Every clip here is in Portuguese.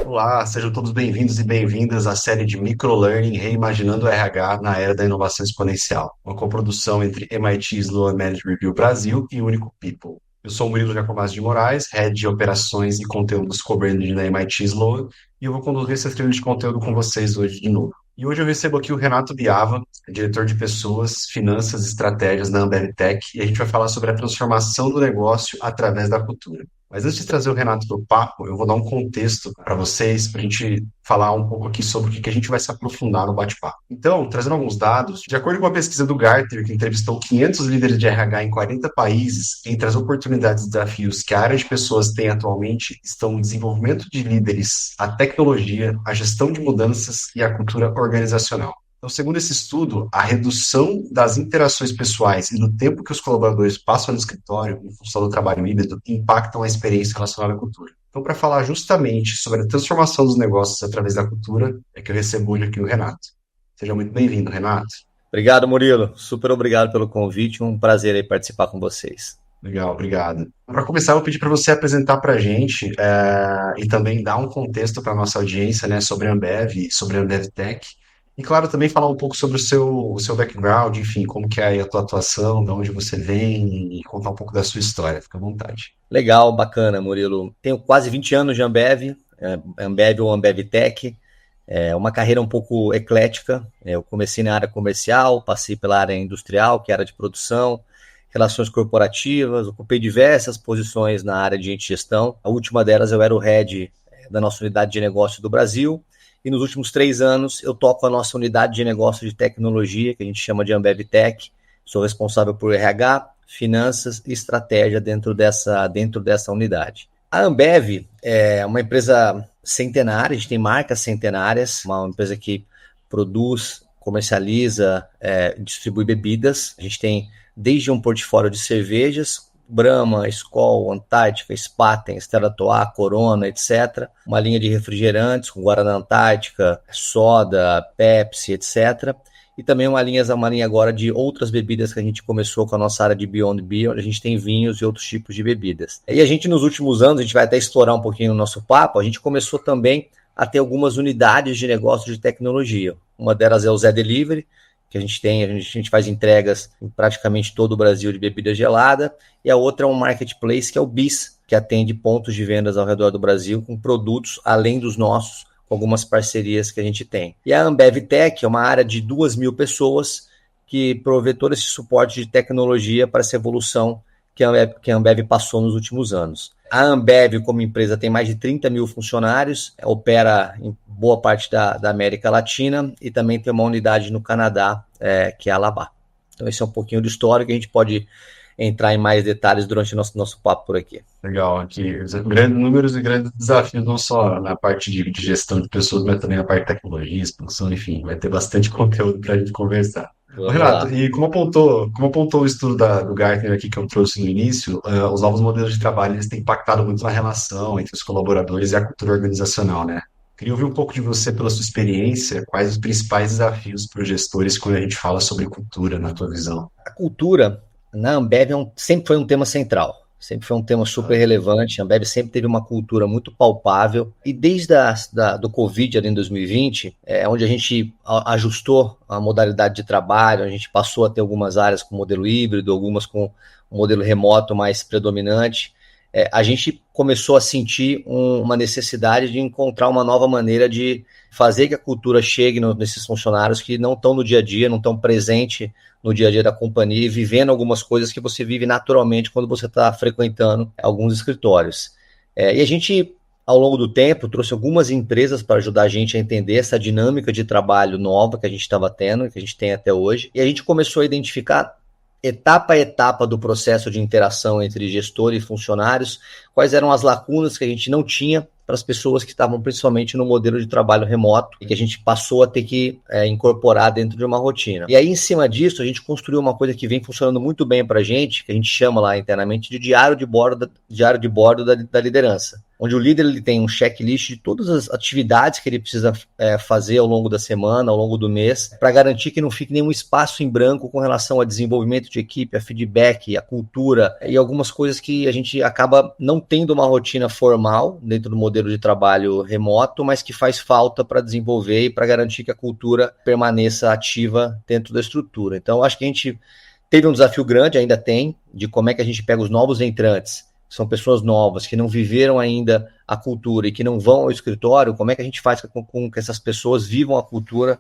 Olá, sejam todos bem-vindos e bem-vindas à série de Microlearning Reimaginando o RH na Era da Inovação Exponencial, uma coprodução entre MIT Sloan Management Review Brasil e Único People. Eu sou o Murilo Jacomazzi de Moraes, Head de Operações e Conteúdos Co-Branding da MIT Sloan, e eu vou conduzir essa trilha de conteúdo com vocês hoje de novo. E hoje eu recebo aqui o Renato Biava, diretor de Pessoas, Finanças e Estratégias da Ambev Tech, e a gente vai falar sobre a transformação do negócio através da cultura. Mas antes de trazer o Renato para o papo, eu vou dar um contexto para vocês, para a gente falar um pouco aqui sobre o que a gente vai se aprofundar no bate-papo. Então, trazendo alguns dados, de acordo com a pesquisa do Gartner, que entrevistou 500 líderes de RH em 40 países, entre as oportunidades e desafios que a área de pessoas tem atualmente estão o desenvolvimento de líderes, a tecnologia, a gestão de mudanças e a cultura organizacional. Então, segundo esse estudo, a redução das interações pessoais e do tempo que os colaboradores passam no escritório, em função do trabalho híbrido, impactam a experiência relacionada à cultura. Então, para falar justamente sobre a transformação dos negócios através da cultura, é que eu recebo hoje aqui o Renato. Seja muito bem-vindo, Renato. Obrigado, Murilo. Super obrigado pelo convite. Um prazer aí participar com vocês. Legal, obrigado. Para começar, eu vou pedir para você apresentar para a gente e também dar um contexto para a nossa audiência, né, sobre a Ambev e sobre a Ambev Tech. E, claro, também falar um pouco sobre o seu background, enfim, como que é a tua atuação, de onde você vem e contar um pouco da sua história. Fica à vontade. Legal, bacana, Murilo. Tenho quase 20 anos de Ambev, Ambev ou Ambev Tech. É uma carreira um pouco eclética. Eu comecei na área comercial, passei pela área industrial, que era de produção, relações corporativas, ocupei diversas posições na área de gestão. A última delas eu era o head da nossa unidade de negócio do Brasil. E nos últimos 3 anos eu toco a nossa unidade de negócio de tecnologia, que a gente chama de Ambev Tech. Sou responsável por RH, finanças e estratégia dentro dessa unidade. A Ambev é uma empresa centenária, a gente tem marcas centenárias, uma empresa que produz, comercializa, distribui bebidas. A gente tem desde um portfólio de cervejas, Brahma, Skol, Antártica, Spaten, Stella Artois, Corona, etc. Uma linha de refrigerantes com Guaraná Antártica, soda, Pepsi, etc. E também uma linha agora de outras bebidas que a gente começou com a nossa área de Beyond Beer, onde a gente tem vinhos e outros tipos de bebidas. E a gente, nos últimos anos, a gente vai até explorar um pouquinho no nosso papo, a gente começou também a ter algumas unidades de negócio de tecnologia. Uma delas é o Zé Delivery, que a gente faz entregas em praticamente todo o Brasil de bebida gelada, e a outra é um marketplace, que é o BIS, que atende pontos de vendas ao redor do Brasil com produtos além dos nossos, com algumas parcerias que a gente tem. E a Ambev Tech é uma área de 2.000 pessoas que provê todo esse suporte de tecnologia para essa evolução que a Ambev passou nos últimos anos. A Ambev, como empresa, tem mais de 30.000 funcionários, opera em boa parte da América Latina e também tem uma unidade no Canadá, que é a Alabá. Então, esse é um pouquinho do histórico, a gente pode entrar em mais detalhes durante o nosso papo por aqui. Legal, aqui grandes números e grandes desafios, não só na parte de gestão de pessoas, mas também na parte de tecnologia, expansão, enfim, vai ter bastante conteúdo para a gente conversar. Ô, Vamos Renato, lá. e como apontou o estudo do Gartner aqui que eu trouxe no início, os novos modelos de trabalho eles têm impactado muito na relação entre os colaboradores e a cultura organizacional, né? Queria ouvir um pouco de você, pela sua experiência, quais os principais desafios para os gestores quando a gente fala sobre cultura, na tua visão? A cultura na Ambev sempre foi um tema central. Sempre foi um tema super relevante. A Ambev sempre teve uma cultura muito palpável. E desde do Covid, ali em 2020, onde a gente ajustou a modalidade de trabalho, a gente passou a ter algumas áreas com modelo híbrido, algumas com um modelo remoto mais predominante, a gente começou a sentir uma necessidade de encontrar uma nova maneira de fazer que a cultura chegue nesses funcionários que não estão no dia a dia, não estão presentes no dia a dia da companhia e vivendo algumas coisas que você vive naturalmente quando você está frequentando alguns escritórios. E a gente, ao longo do tempo, trouxe algumas empresas para ajudar a gente a entender essa dinâmica de trabalho nova que a gente estava tendo e que a gente tem até hoje. E a gente começou a identificar etapa a etapa do processo de interação entre gestor e funcionários, quais eram as lacunas que a gente não tinha para as pessoas que estavam principalmente no modelo de trabalho remoto e que a gente passou a ter que incorporar dentro de uma rotina. E aí, em cima disso, a gente construiu uma coisa que vem funcionando muito bem para a gente, que a gente chama lá internamente de diário de bordo da liderança. onde o líder ele tem um checklist de todas as atividades que ele precisa fazer ao longo da semana, ao longo do mês, para garantir que não fique nenhum espaço em branco com relação a desenvolvimento de equipe, a feedback, a cultura e algumas coisas que a gente acaba não tendo uma rotina formal dentro do modelo de trabalho remoto, mas que faz falta para desenvolver e para garantir que a cultura permaneça ativa dentro da estrutura. Então, acho que a gente teve um desafio grande, ainda tem, de como é que a gente pega os novos entrantes, são pessoas novas, que não viveram ainda a cultura e que não vão ao escritório, como é que a gente faz com que essas pessoas vivam a cultura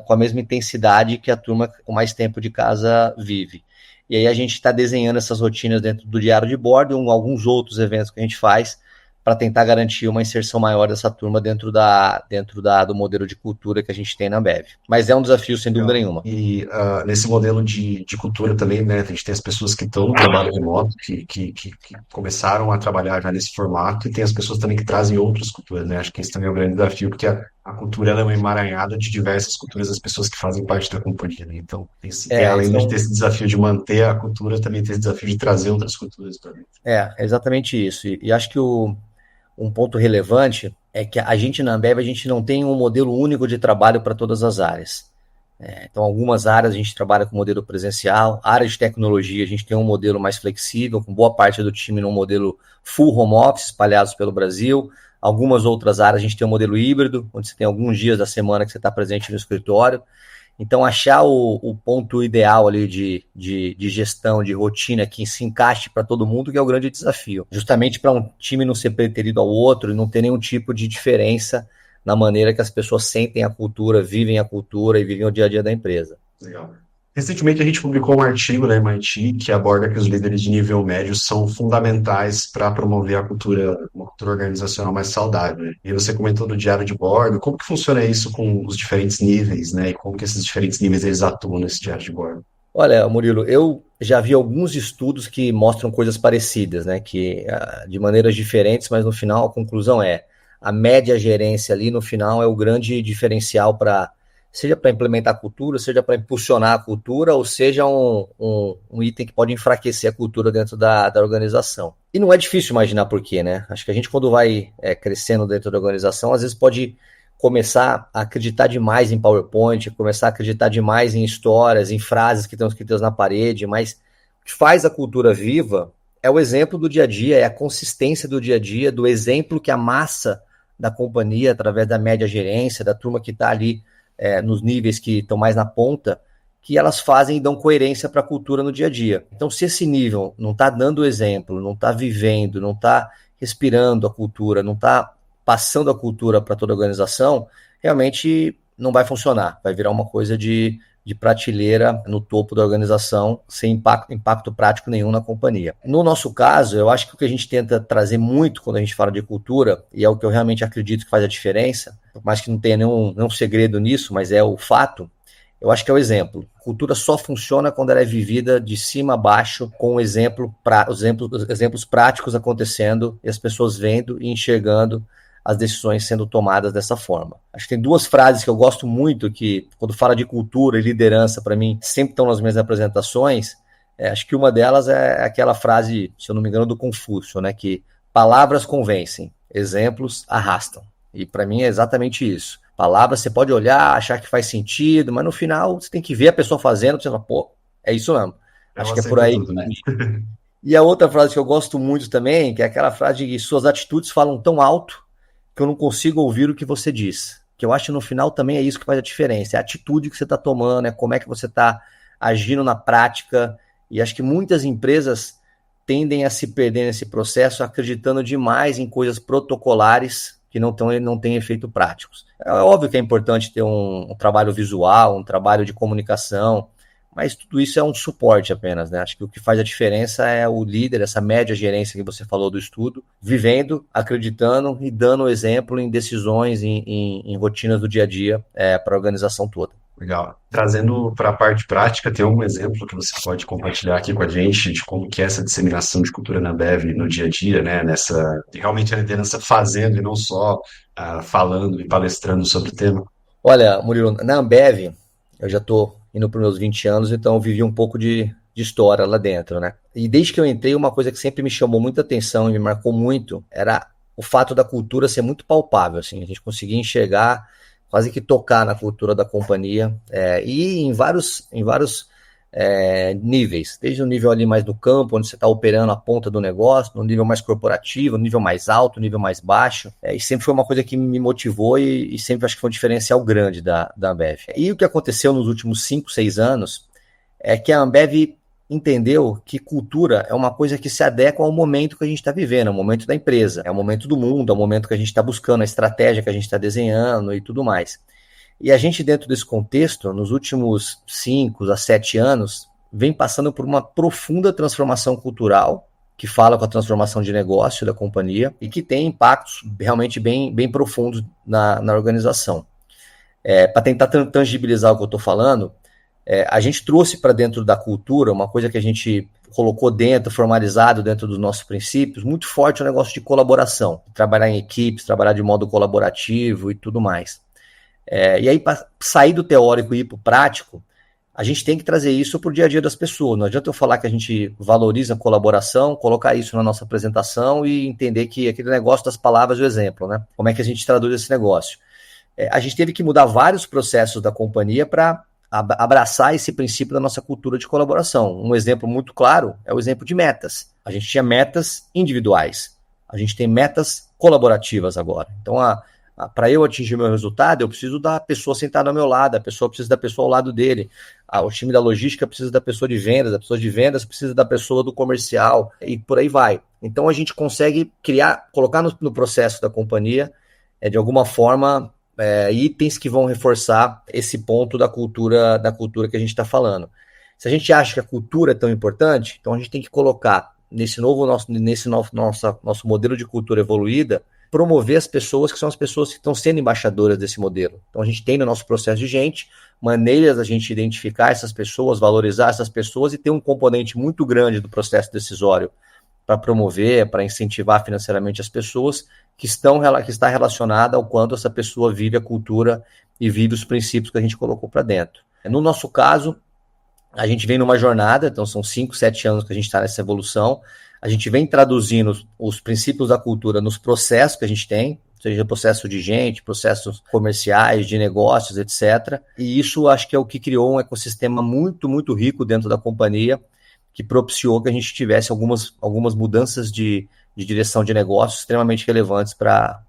com a mesma intensidade que a turma com mais tempo de casa vive. E aí a gente está desenhando essas rotinas dentro do diário de bordo e alguns outros eventos que a gente faz para tentar garantir uma inserção maior dessa turma dentro do modelo de cultura que a gente tem na Ambev. Mas é um desafio, sem dúvida nenhuma. E nesse modelo de cultura também, né, a gente tem as pessoas que estão no trabalho remoto, que começaram a trabalhar já nesse formato, e tem as pessoas também que trazem outras culturas, né? Acho que esse também é um grande desafio, porque a cultura ela é uma emaranhada de diversas culturas das pessoas que fazem parte da companhia, né? Então, além de ter esse desafio de manter a cultura, também tem esse desafio de trazer outras culturas para dentro. É exatamente isso. E acho que um ponto relevante é que a gente na Ambev, a gente não tem um modelo único de trabalho para todas as áreas. Então, algumas áreas a gente trabalha com modelo presencial, área de tecnologia a gente tem um modelo mais flexível, com boa parte do time num modelo full home office, espalhados pelo Brasil. Algumas outras áreas a gente tem um modelo híbrido, onde você tem alguns dias da semana que você está presente no escritório. Então, achar o ponto ideal ali de gestão, de rotina, que se encaixe para todo mundo, que é o grande desafio. Justamente para um time não ser preterido ao outro e não ter nenhum tipo de diferença na maneira que as pessoas sentem a cultura, vivem a cultura e vivem o dia a dia da empresa. Legal. Recentemente a gente publicou um artigo na MIT que aborda que os líderes de nível médio são fundamentais para promover uma cultura organizacional mais saudável. E você comentou do diário de bordo, como que funciona isso com os diferentes níveis, né? E como que esses diferentes níveis eles atuam nesse diário de bordo? Olha, Murilo, eu já vi alguns estudos que mostram coisas parecidas, né? Que de maneiras diferentes, mas no final a conclusão é a média gerência ali no final é o grande diferencial seja para implementar a cultura, seja para impulsionar a cultura, ou seja um item que pode enfraquecer a cultura dentro da organização. E não é difícil imaginar por quê, né? Acho que a gente, quando vai crescendo dentro da organização, às vezes pode começar a acreditar demais em PowerPoint, começar a acreditar demais em histórias, em frases que estão escritas na parede, mas o que faz a cultura viva é o exemplo do dia a dia, é a consistência do dia a dia, do exemplo que a massa da companhia, através da média gerência, da turma que está ali nos níveis que estão mais na ponta, que elas fazem e dão coerência para a cultura no dia a dia. Então, se esse nível não está dando exemplo, não está vivendo, não está respirando a cultura, não está passando a cultura para toda a organização, realmente não vai funcionar. Vai virar uma coisa de prateleira no topo da organização, sem impacto prático nenhum na companhia. No nosso caso, eu acho que o que a gente tenta trazer muito quando a gente fala de cultura, e é o que eu realmente acredito que faz a diferença, por mais que não tenha nenhum segredo nisso, mas é o fato, eu acho que é o exemplo. Cultura só funciona quando ela é vivida de cima a baixo, com exemplos práticos acontecendo, e as pessoas vendo e enxergando as decisões sendo tomadas dessa forma. Acho que tem duas frases que eu gosto muito, que quando fala de cultura e liderança, para mim, sempre estão nas minhas apresentações. Acho que uma delas é aquela frase, se eu não me engano, do Confúcio, né, que palavras convencem, exemplos arrastam. E para mim é exatamente isso. Palavras você pode olhar, achar que faz sentido, mas no final você tem que ver a pessoa fazendo, você fala, pô, é isso mesmo. Acho que é por aí. Tudo, né? E a outra frase que eu gosto muito também, que é aquela frase de suas atitudes falam tão alto que eu não consigo ouvir o que você diz. Que eu acho que no final também é isso que faz a diferença. É a atitude que você está tomando, é como é que você está agindo na prática. E acho que muitas empresas tendem a se perder nesse processo acreditando demais em coisas protocolares que não têm efeito práticos. É óbvio que é importante ter um trabalho visual, um trabalho de comunicação, mas tudo isso é um suporte apenas, né? Acho que o que faz a diferença é o líder, essa média gerência que você falou do estudo, vivendo, acreditando e dando exemplo em decisões, em rotinas do dia a dia para a organização toda. Legal. Trazendo para a parte prática, tem algum exemplo que você pode compartilhar aqui com a gente de como que é essa disseminação de cultura na Ambev no dia a dia, né? Realmente a liderança fazendo e não só falando e palestrando sobre o tema? Olha, Murilo, na Ambev, eu já estou indo para os meus 20 anos, então eu vivi um pouco de história lá dentro, né? E desde que eu entrei, uma coisa que sempre me chamou muita atenção e me marcou muito era o fato da cultura ser muito palpável, assim, a gente conseguir enxergar, quase que tocar na cultura da companhia, e em vários níveis, desde o nível ali mais do campo, onde você está operando a ponta do negócio, no nível mais corporativo, no nível mais alto, no nível mais baixo, e sempre foi uma coisa que me motivou e sempre acho que foi um diferencial grande da Ambev. E o que aconteceu nos últimos 5, 6 anos é que a Ambev entendeu que cultura é uma coisa que se adequa ao momento que a gente está vivendo, ao momento da empresa, é o momento do mundo, é o momento que a gente está buscando, a estratégia que a gente está desenhando e tudo mais. E a gente, dentro desse contexto, nos últimos 5 a 7 anos, vem passando por uma profunda transformação cultural, que fala com a transformação de negócio da companhia e que tem impactos realmente bem profundos na organização. Para tentar tangibilizar o que eu estou falando, a gente trouxe para dentro da cultura uma coisa que a gente colocou dentro, formalizado dentro dos nossos princípios, muito forte o negócio de colaboração, trabalhar em equipes, trabalhar de modo colaborativo e tudo mais. E aí, para sair do teórico e ir para o prático, a gente tem que trazer isso para o dia a dia das pessoas. Não adianta eu falar que a gente valoriza a colaboração, colocar isso na nossa apresentação e entender que aquele negócio das palavras e o exemplo, né? Como é que a gente traduz esse negócio? A gente teve que mudar vários processos da companhia para abraçar esse princípio da nossa cultura de colaboração. Um exemplo muito claro é o exemplo de metas. A gente tinha metas individuais, a gente tem metas colaborativas agora. Então, para eu atingir meu resultado, eu preciso da pessoa sentada ao meu lado, a pessoa precisa da pessoa ao lado dele, o time da logística precisa da pessoa de vendas, a pessoa de vendas precisa da pessoa do comercial, e por aí vai. Então, a gente consegue colocar no processo da companhia, de alguma forma, itens que vão reforçar esse ponto da cultura que a gente está falando. Se a gente acha que a cultura é tão importante, então a gente tem que colocar nesse nosso modelo de cultura evoluída, promover as pessoas que são as pessoas que estão sendo embaixadoras desse modelo. Então a gente tem no nosso processo de gente maneiras da gente identificar essas pessoas, valorizar essas pessoas e ter um componente muito grande do processo decisório para promover, para incentivar financeiramente as pessoas que está relacionada ao quanto essa pessoa vive a cultura e vive os princípios que a gente colocou para dentro. No nosso caso, a gente vem numa jornada, então são 5, 7 anos que a gente está nessa evolução, a gente vem traduzindo os princípios da cultura nos processos que a gente tem, seja processo de gente, processos comerciais, de negócios, etc. E isso acho que é o que criou um ecossistema muito, muito rico dentro da companhia, que propiciou que a gente tivesse algumas mudanças de direção de negócios extremamente relevantes para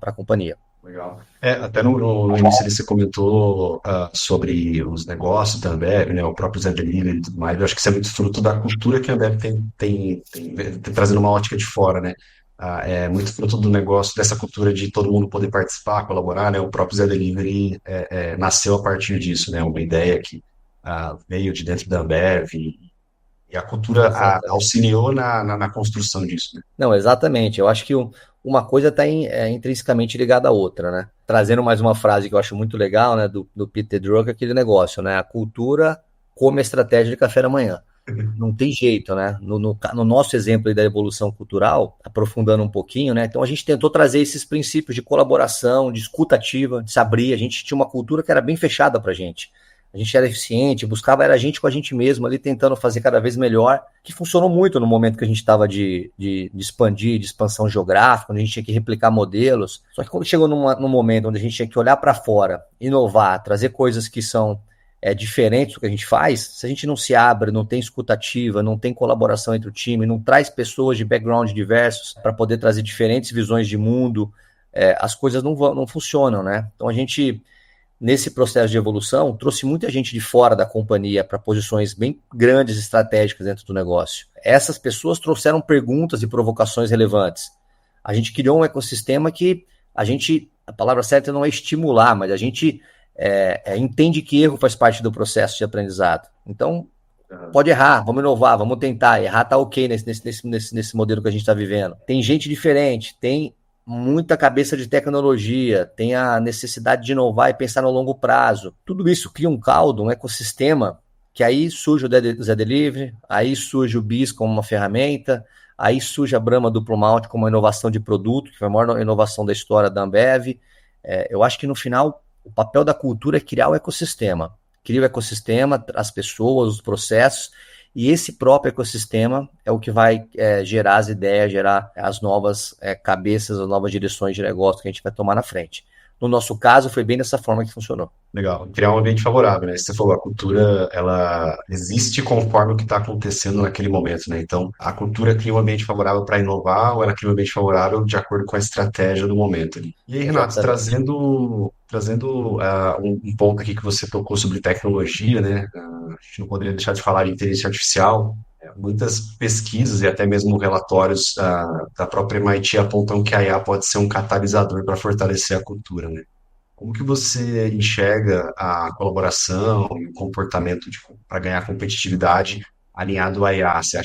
a companhia. Legal. Até no início você comentou sobre os negócios da Ambev, né, o próprio Zé Delivery e tudo mais. Eu acho que isso é muito fruto da cultura que a Ambev tem trazendo uma ótica de fora, né? É muito fruto do negócio, dessa cultura de todo mundo poder participar, colaborar, né? O próprio Zé Delivery nasceu a partir disso, né? Uma ideia que veio de dentro da Ambev e a cultura auxiliou na construção disso, né? Não, exatamente. Eu acho que uma coisa está intrinsecamente ligada à outra, né? Trazendo mais uma frase que eu acho muito legal, né, do Peter Drucker, aquele negócio, né? A cultura come a estratégia de café da manhã. Não tem jeito, né? No nosso exemplo aí da evolução cultural, aprofundando um pouquinho, né? Então a gente tentou trazer esses princípios de colaboração, de escuta ativa, de se abrir. A gente tinha uma cultura que era bem fechada pra gente. A gente era eficiente, buscava era a gente com a gente mesmo ali, tentando fazer cada vez melhor, que funcionou muito no momento que a gente estava de expandir, de expansão geográfica, onde a gente tinha que replicar modelos. Só que quando chegou num momento onde a gente tinha que olhar para fora, inovar, trazer coisas que são diferentes do que a gente faz, se a gente não se abre, não tem escutativa, não tem colaboração entre o time, não traz pessoas de background diversos para poder trazer diferentes visões de mundo, as coisas não funcionam, né? Então a gente, nesse processo de evolução, trouxe muita gente de fora da companhia para posições bem grandes, estratégicas dentro do negócio. Essas pessoas trouxeram perguntas e provocações relevantes. A gente criou um ecossistema que a palavra certa não é estimular, mas a gente entende que erro faz parte do processo de aprendizado. Então, pode errar, vamos inovar, vamos tentar. Errar tá ok nesse modelo que a gente está vivendo. Tem gente diferente, tem muita cabeça de tecnologia, tem a necessidade de inovar e pensar no longo prazo. Tudo isso cria um caldo, um ecossistema, que aí surge o Zé Delivery, aí surge o BIS como uma ferramenta, aí surge a Brahma Duplo Malte como uma inovação de produto, que foi a maior inovação da história da Ambev. Eu acho que no final o papel da cultura é criar o ecossistema. Cria o ecossistema, as pessoas, os processos, E esse próprio ecossistema é o que vai gerar as ideias, gerar as novas cabeças, as novas direções de negócio que a gente vai tomar na frente. No nosso caso, foi bem dessa forma que funcionou. Legal. Criar um ambiente favorável, né? Você falou, a cultura, ela existe conforme o que está acontecendo naquele momento, né? Então, a cultura cria um ambiente favorável para inovar ou ela cria um ambiente favorável de acordo com a estratégia do momento ali. E aí, Renato, Exatamente. trazendo um ponto aqui que você tocou sobre tecnologia, né? A gente não poderia deixar de falar de inteligência artificial. Muitas pesquisas e até mesmo relatórios da própria MIT apontam que a IA pode ser um catalisador para fortalecer a cultura, né? Como que você enxerga a colaboração e o comportamento para ganhar competitividade alinhado à IA? Você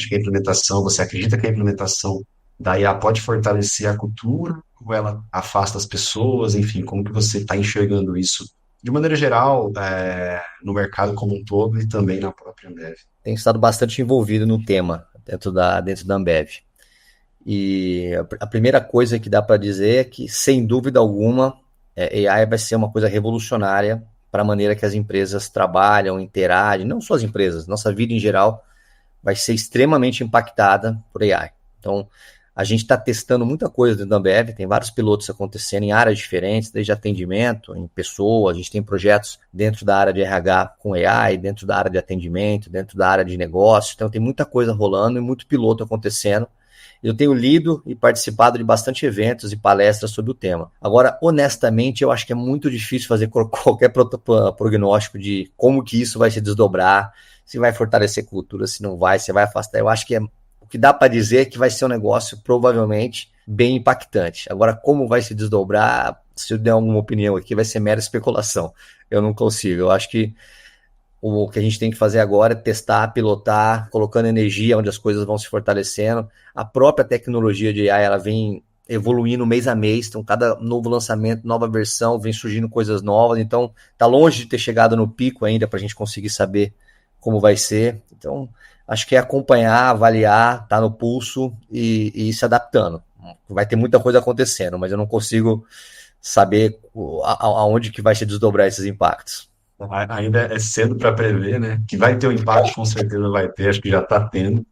acredita que a implementação da IA pode fortalecer a cultura ou ela afasta as pessoas? Enfim, como que você está enxergando isso de maneira geral, no mercado como um todo e também na própria Ambev? Tenho estado bastante envolvido no tema dentro da Ambev. E a primeira coisa que dá para dizer é que, sem dúvida alguma, AI vai ser uma coisa revolucionária para a maneira que as empresas trabalham, interagem, não só as empresas, nossa vida em geral vai ser extremamente impactada por AI. Então, a gente está testando muita coisa dentro da Ambev, tem vários pilotos acontecendo em áreas diferentes, desde atendimento, em pessoas, a gente tem projetos dentro da área de RH com AI, dentro da área de atendimento, dentro da área de negócio, então tem muita coisa rolando e muito piloto acontecendo. Eu tenho lido e participado de bastante eventos e palestras sobre o tema. Agora, honestamente, eu acho que é muito difícil fazer qualquer prognóstico de como que isso vai se desdobrar, se vai fortalecer cultura, se não vai, se vai afastar. Eu acho que o que dá para dizer é que vai ser um negócio provavelmente bem impactante. Agora, como vai se desdobrar, se eu der alguma opinião aqui, vai ser mera especulação. Eu não consigo. Eu acho que o que a gente tem que fazer agora é testar, pilotar, colocando energia onde as coisas vão se fortalecendo. A própria tecnologia de AI, ela vem evoluindo mês a mês, então cada novo lançamento, nova versão, vem surgindo coisas novas, então tá longe de ter chegado no pico ainda para a gente conseguir saber como vai ser. Então, acho que é acompanhar, avaliar, tá no pulso e ir se adaptando. Vai ter muita coisa acontecendo, mas eu não consigo saber aonde que vai se desdobrar esses impactos. Ainda é cedo para prever, né? Que vai ter um impacto, com certeza vai ter, acho que já está tendo.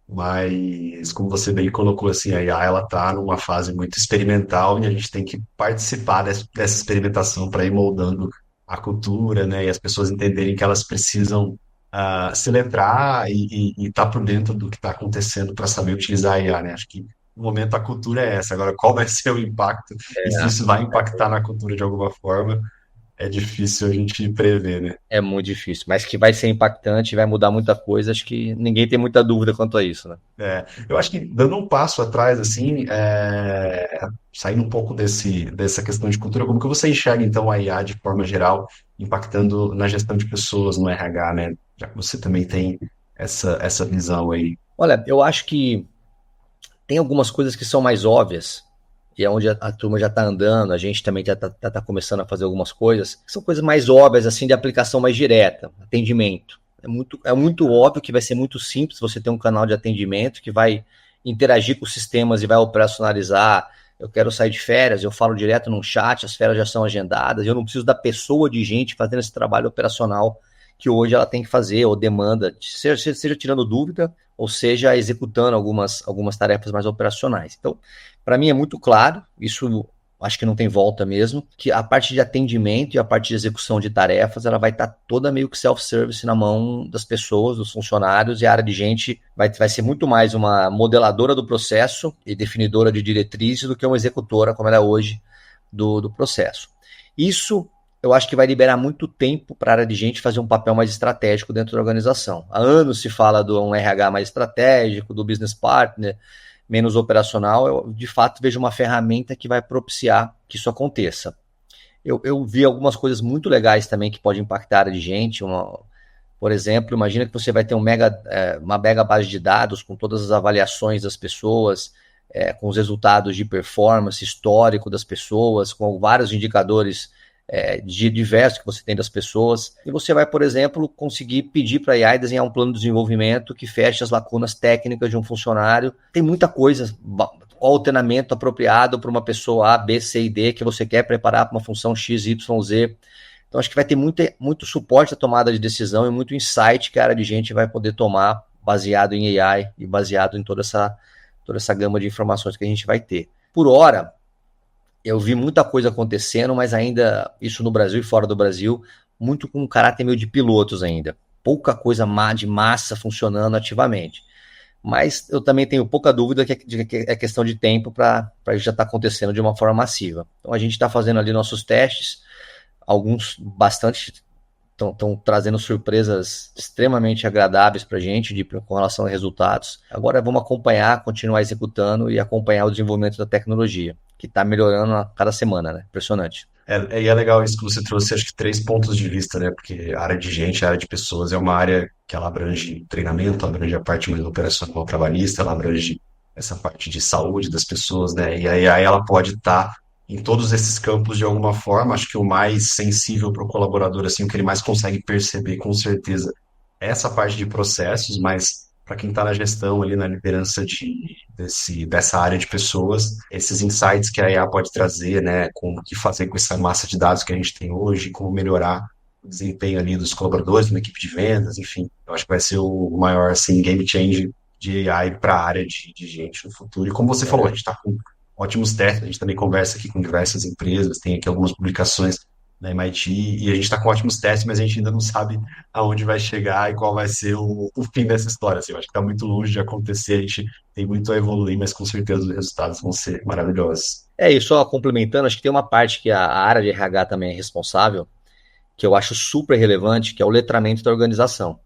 Mas, como você bem colocou, assim, a IA ela está numa fase muito experimental e a gente tem que participar dessa experimentação para ir moldando a cultura, né? E as pessoas entenderem que elas precisam se letrar e estar por dentro do que está acontecendo para saber utilizar a IA, né? Acho que no momento a cultura é essa. Agora, qual vai ser o impacto e se isso vai impactar na cultura de alguma forma, é difícil a gente prever, né? É muito difícil, mas que vai ser impactante, vai mudar muita coisa, acho que ninguém tem muita dúvida quanto a isso, né? Eu acho que dando um passo atrás, assim, saindo um pouco dessa questão de cultura, como que você enxerga, então, a IA de forma geral, impactando na gestão de pessoas no RH, né? Já que você também tem essa visão aí. Olha, eu acho que tem algumas coisas que são mais óbvias, e é onde a turma já está andando, a gente também já está começando a fazer algumas coisas, que são coisas mais óbvias, assim, de aplicação mais direta, atendimento. É muito óbvio que vai ser muito simples você ter um canal de atendimento que vai interagir com os sistemas e vai operacionalizar. Eu quero sair de férias, eu falo direto num chat, as férias já são agendadas, eu não preciso da pessoa de gente fazendo esse trabalho operacional que hoje ela tem que fazer, ou demanda, seja tirando dúvida, ou seja executando algumas tarefas mais operacionais. Então, para mim é muito claro, isso acho que não tem volta mesmo, que a parte de atendimento e a parte de execução de tarefas, ela vai estar toda meio que self-service na mão das pessoas, dos funcionários, e a área de gente vai ser muito mais uma modeladora do processo e definidora de diretrizes do que uma executora, como ela é hoje, do processo. Isso eu acho que vai liberar muito tempo para a área de gente fazer um papel mais estratégico dentro da organização. Há anos se fala de um RH mais estratégico, do business partner, menos operacional. Eu, de fato, vejo uma ferramenta que vai propiciar que isso aconteça. Eu vi algumas coisas muito legais também que podem impactar a área de gente. Por exemplo, imagina que você vai ter uma mega base de dados com todas as avaliações das pessoas, com os resultados de performance, histórico das pessoas, com vários indicadores de diversos que você tem das pessoas. E você vai, por exemplo, conseguir pedir para a AI desenhar um plano de desenvolvimento que feche as lacunas técnicas de um funcionário. Tem muita coisa, qual o treinamento apropriado para uma pessoa A, B, C e D que você quer preparar para uma função X, Y, Z. Então, acho que vai ter muito suporte à tomada de decisão e muito insight que a área de gente vai poder tomar baseado em AI e baseado em toda essa gama de informações que a gente vai ter. Por hora, eu vi muita coisa acontecendo, mas ainda, isso no Brasil e fora do Brasil, muito com um caráter meio de pilotos ainda. Pouca coisa de massa funcionando ativamente. Mas eu também tenho pouca dúvida que é questão de tempo para já estar acontecendo de uma forma massiva. Então a gente está fazendo ali nossos testes, alguns bastante estão trazendo surpresas extremamente agradáveis para a gente com relação a resultados. Agora vamos acompanhar, continuar executando e acompanhar o desenvolvimento da tecnologia, que está melhorando a cada semana, né? Impressionante. E é legal isso que você trouxe, acho que 3 pontos de vista, né? Porque a área de gente, a área de pessoas é uma área que ela abrange treinamento, abrange a parte mais operacional trabalhista, ela abrange essa parte de saúde das pessoas, né? E aí ela pode estar em todos esses campos de alguma forma. Acho que o mais sensível para o colaborador, assim, o que ele mais consegue perceber com certeza é essa parte de processos, mas para quem está na gestão ali, na liderança dessa área de pessoas, esses insights que a IA pode trazer, né, com o que fazer com essa massa de dados que a gente tem hoje, como melhorar o desempenho ali dos colaboradores, na equipe de vendas, enfim, eu acho que vai ser o maior, assim, game changer de AI para a área de gente no futuro. E como você falou, a gente está com ótimos testes, a gente também conversa aqui com diversas empresas, tem aqui algumas publicações na MIT, e a gente está com ótimos testes, mas a gente ainda não sabe aonde vai chegar e qual vai ser o fim dessa história. Assim, eu acho que está muito longe de acontecer, a gente tem muito a evoluir, mas com certeza os resultados vão ser maravilhosos. E só complementando, acho que tem uma parte que a área de RH também é responsável, que eu acho super relevante, que é o letramento da organização.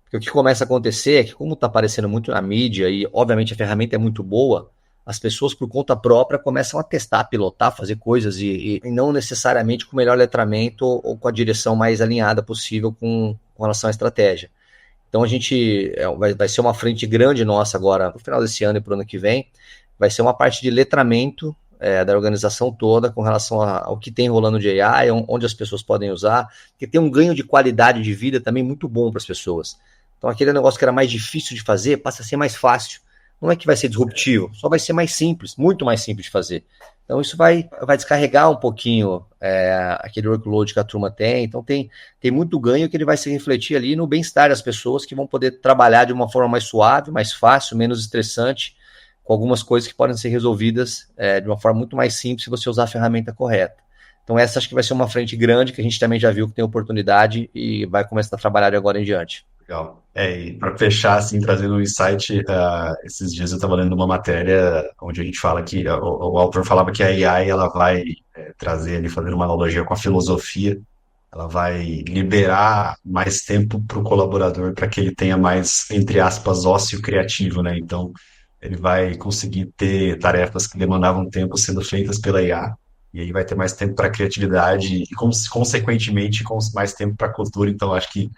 Porque o que começa a acontecer é que, como está aparecendo muito na mídia, e obviamente a ferramenta é muito boa, as pessoas por conta própria começam a testar, pilotar, fazer coisas, e não necessariamente com o melhor letramento ou com a direção mais alinhada possível com relação à estratégia. Então a gente vai ser uma frente grande nossa agora, no final desse ano e para o ano que vem, vai ser uma parte de letramento da organização toda com relação ao que tem rolando de AI, onde as pessoas podem usar, que tem um ganho de qualidade de vida também muito bom para as pessoas. Então aquele negócio que era mais difícil de fazer passa a ser mais fácil. Não é que vai ser disruptivo, só vai ser mais simples, muito mais simples de fazer. Então isso vai descarregar um pouquinho aquele workload que a turma tem. Então tem muito ganho que ele vai se refletir ali no bem-estar das pessoas, que vão poder trabalhar de uma forma mais suave, mais fácil, menos estressante, com algumas coisas que podem ser resolvidas de uma forma muito mais simples se você usar a ferramenta correta. Então essa acho que vai ser uma frente grande, que a gente também já viu que tem oportunidade e vai começar a trabalhar de agora em diante. Legal. E para fechar, assim, trazendo um insight, esses dias eu estava lendo uma matéria onde a gente fala que o autor falava que a AI ela vai trazer ali, fazendo uma analogia com a filosofia, ela vai liberar mais tempo para o colaborador para que ele tenha mais, entre aspas, ócio criativo, né? Então, ele vai conseguir ter tarefas que demandavam tempo sendo feitas pela IA, e aí vai ter mais tempo para criatividade e, consequentemente, mais tempo para cultura. Então, acho que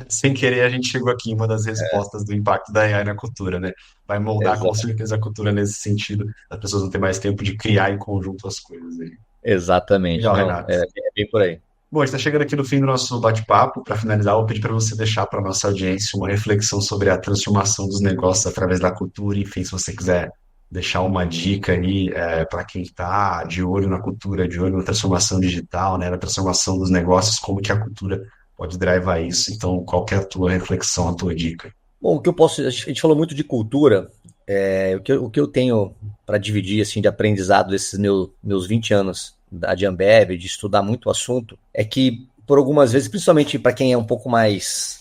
sem querer, a gente chegou aqui em uma das respostas do impacto da AI na cultura, né? Vai moldar com Exato. certeza a cultura nesse sentido, as pessoas vão ter mais tempo de criar em conjunto as coisas aí. Exatamente. Legal, Não, Renato. é bem por aí. Bom, a gente está chegando aqui no fim do nosso bate-papo. Para finalizar, eu vou pedir para você deixar para a nossa audiência uma reflexão sobre a transformação dos negócios através da cultura. Enfim, se você quiser deixar uma dica aí para quem está de olho na cultura, de olho na transformação digital, né, na transformação dos negócios, como que a cultura pode drivar isso. Então, qual que é a tua reflexão, a tua dica? Bom, a gente falou muito de cultura, o que eu tenho para dividir assim, de aprendizado desses meus 20 anos de Ambev, de estudar muito o assunto, é que por algumas vezes, principalmente para quem é um pouco mais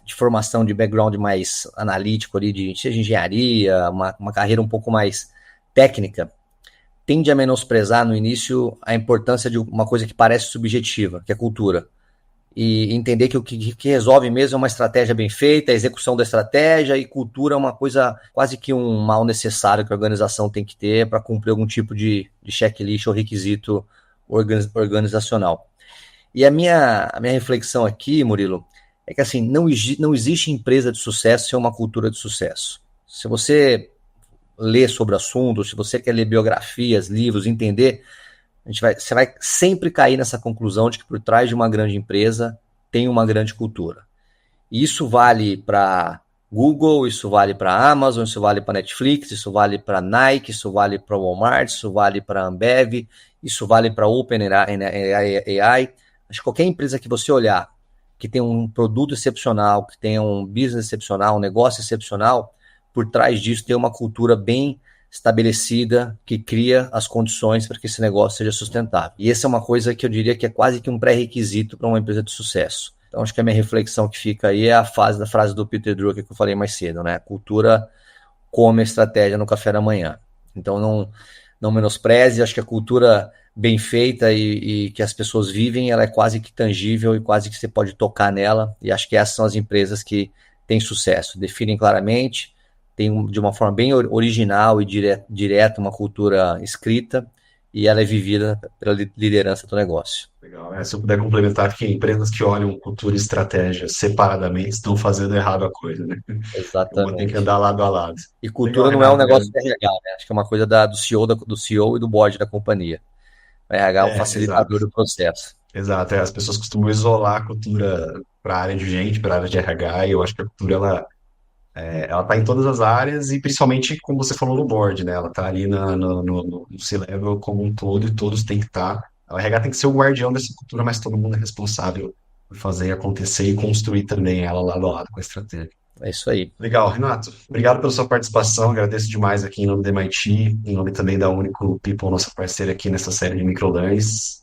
de formação, de background mais analítico ali, seja engenharia, uma carreira um pouco mais técnica, tende a menosprezar no início a importância de uma coisa que parece subjetiva, que é cultura. E entender que o que resolve mesmo é uma estratégia bem feita, a execução da estratégia, e cultura é uma coisa, quase que um mal necessário que a organização tem que ter para cumprir algum tipo de checklist ou requisito organizacional. E a minha reflexão aqui, Murilo, é que assim, não existe empresa de sucesso sem uma cultura de sucesso. Se você lê sobre o assunto, se você quer ler biografias, livros, entender, você vai sempre cair nessa conclusão de que por trás de uma grande empresa tem uma grande cultura. E isso vale para Google, isso vale para Amazon, isso vale para Netflix, isso vale para Nike, isso vale para Walmart, isso vale para Ambev, isso vale para OpenAI. Acho que qualquer empresa que você olhar que tem um produto excepcional, que tem um business excepcional, um negócio excepcional, por trás disso tem uma cultura bem estabelecida que cria as condições para que esse negócio seja sustentável. E essa é uma coisa que eu diria que é quase que um pré-requisito para uma empresa de sucesso. Então, acho que a minha reflexão que fica aí é a frase do Peter Drucker que eu falei mais cedo, né? Cultura come a estratégia no café da manhã. Então, não menospreze, acho que a cultura bem feita e que as pessoas vivem, ela é quase que tangível e quase que você pode tocar nela, e acho que essas são as empresas que têm sucesso, definem claramente, tem de uma forma bem original e direta uma cultura escrita, e ela é vivida pela liderança do negócio. Legal. Se eu puder complementar que empresas que olham cultura e estratégia separadamente estão fazendo errado a coisa, né? Uma tem que Exatamente. andar lado a lado. E Legal, cultura não é um Renato. negócio de RH, né? Acho que é uma coisa do CEO, do CEO e do board da companhia. O RH é o Exato. facilitador do processo. Exato. As pessoas costumam isolar a cultura para a área de gente, para a área de RH, e eu acho que a cultura ela tá em todas as áreas e principalmente, como você falou, no board, né? Ela tá ali no C-level como um todo e todos têm que estar. O RH tem que ser o guardião dessa cultura, mas todo mundo é responsável por fazer acontecer e construir também ela lado a lado com a estratégia. É isso aí. Legal, Renato. Obrigado pela sua participação. Agradeço demais aqui em nome da MIT, em nome também da Único People, nossa parceira aqui nessa série de microlearns.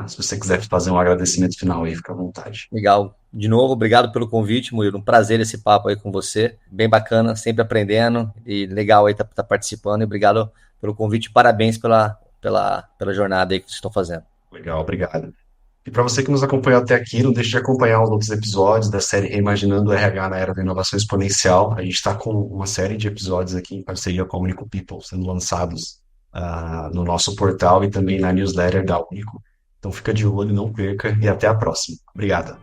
Se você quiser fazer um agradecimento final aí, fica à vontade. Legal. De novo, obrigado pelo convite, Murilo. Um prazer esse papo aí com você. Bem bacana, sempre aprendendo e legal aí tá participando. E obrigado pelo convite. Parabéns pela jornada aí que vocês estão fazendo. Legal, obrigado. E para você que nos acompanhou até aqui, não deixe de acompanhar os outros episódios da série Reimaginando o RH na Era da Inovação Exponencial. A gente está com uma série de episódios aqui em parceria com a Único People, sendo lançados no nosso portal e também na newsletter da Único. Então fica de olho, não perca e até a próxima. Obrigado.